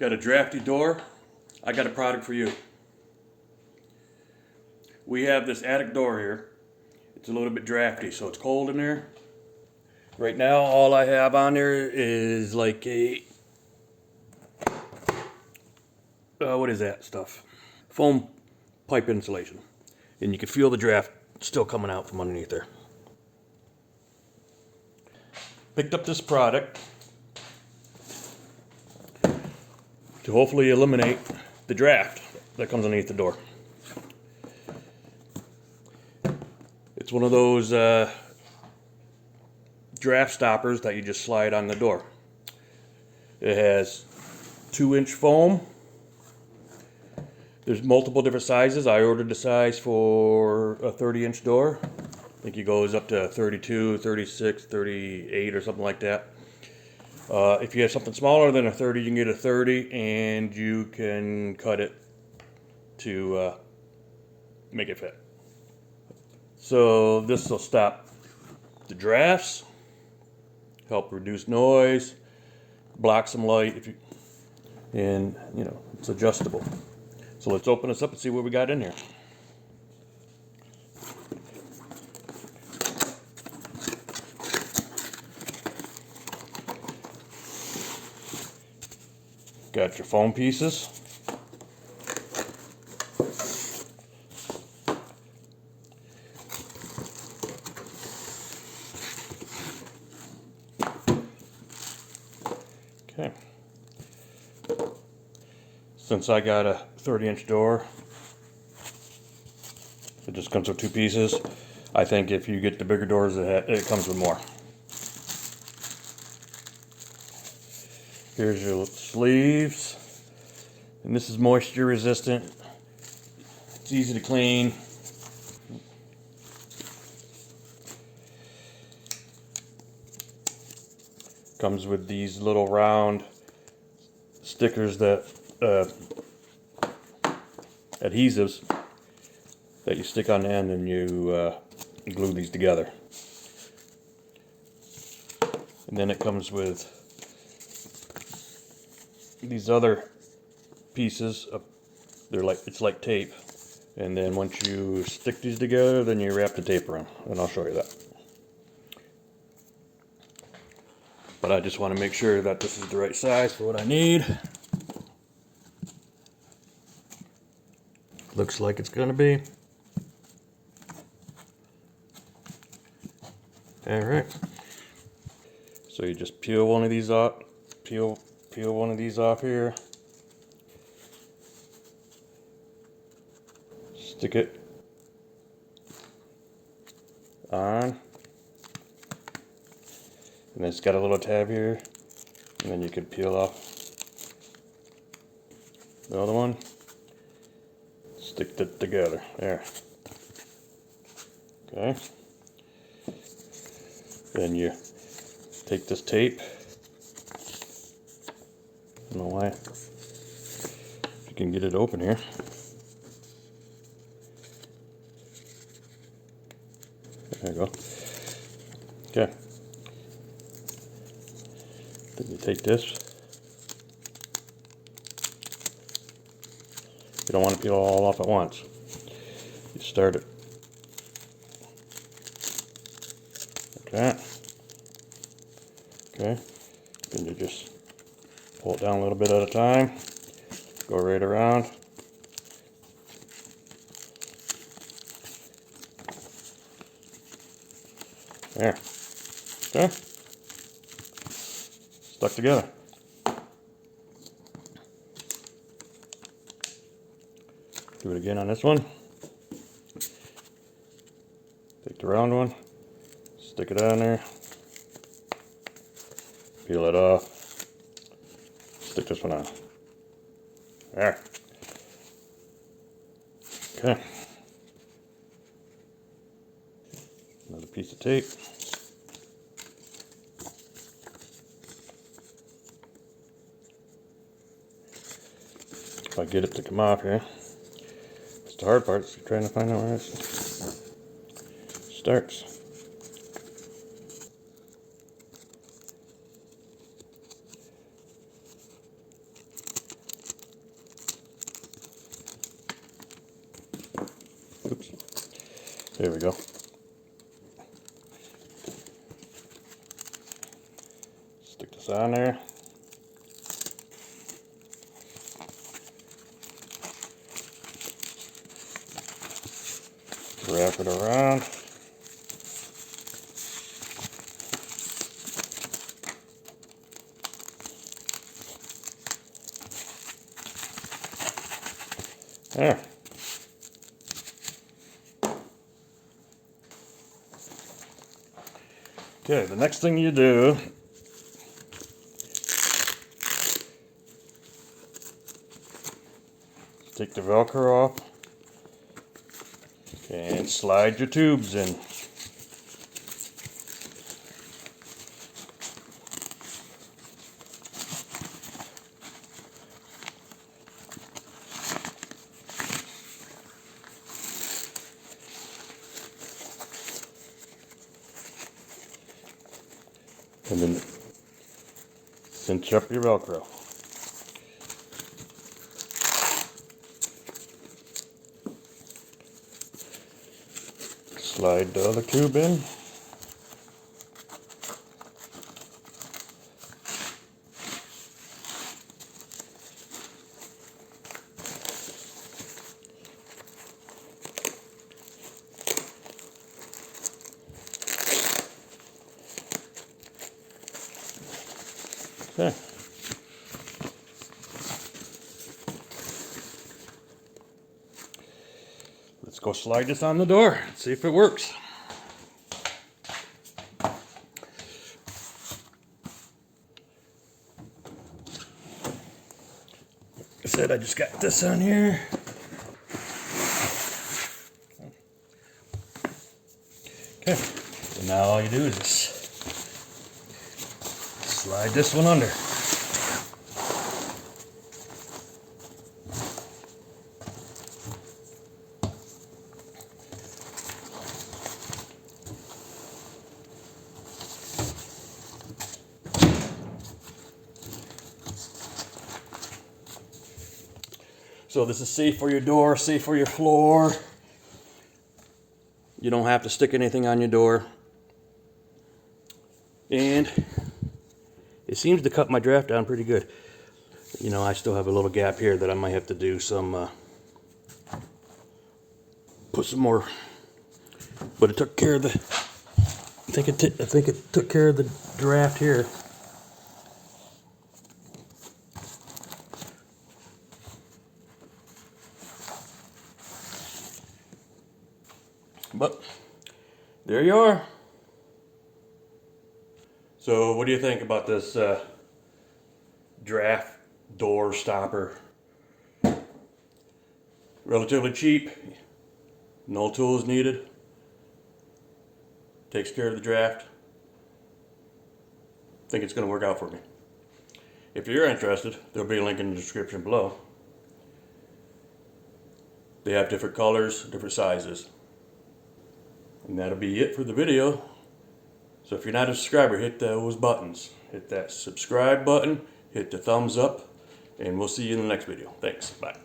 Got a drafty door. I got a product for you. We have this attic door here. It's a little bit drafty, so it's cold in there. Right now, all I have on there is like a, what is that stuff? Foam pipe insulation. And you can feel the draft still coming out from underneath there. Picked up this product to hopefully eliminate the draft that comes underneath the door. It's one of those draft stoppers that you just slide on the door. It has 2-inch foam. There's multiple different sizes. I ordered the size for a 30-inch door. I think it goes up to 32, 36, 38 or something like that. If you have something smaller than a 30, you can get a 30 and you can cut it to make it fit. So this will stop the drafts, help reduce noise, block some light, and you know, it's adjustable. So let's open this up and see what we got in here. Got your foam pieces. Okay. Since I got a 30-inch door, it just comes with 2 pieces. I think if you get the bigger doors, it comes with more. Here's your sleeves, and this is moisture resistant. It's easy to clean. Comes with these little round stickers that adhesives that you stick on the end, and you glue these together. And then it comes with these other pieces of, it's like tape, and then once you stick these together, then you wrap the tape around, and I'll show you that. But I just want to make sure that this is the right size for what I need. Looks like it's gonna be. Alright. So you just peel one of these off, peel one of these off here. Stick it on. And it's got a little tab here, and then you can peel off the other one, stick it together, there. Okay. Then you take this tape, I don't know why, if you can get it open here. There you go. Okay. Then you take this. You don't want to peel it all off at once. You start it like that. Okay. Then you just pull it down a little bit at a time. Go right around. There. Okay. Stuck together. Do it again on this one. Take the round one, stick it on there, peel it off, stick this one on. There. Okay. Another piece of tape. If I get it to come off here. It's the hard part, is trying to find out where it starts. There we go. Stick this on there. Wrap it around. There. Okay, the next thing you do is take the Velcro off and slide your tubes in. And then cinch up your Velcro. Slide the other tube in. Okay. Let's go slide this on the door, see if it works. Like I said, I just got this on here. Okay, so now all you do is just slide this one under. So this is safe for your door, safe for your floor. You don't have to stick anything on your door. And it seems to cut my draft down pretty good. You know, I still have a little gap here that I might have to do some, put some more, but it took care of the, I think it took care of the draft here. But there you are. So what do you think about this draft door stopper? Relatively cheap, no tools needed, takes care of the draft. I think it's going to work out for me. If you're interested, there'll be a link in the description below. They have different colors, different sizes. And that'll be it for the video. So if you're not a subscriber, hit those buttons. Hit that subscribe button, hit the thumbs up, and we'll see you in the next video. Thanks. Bye.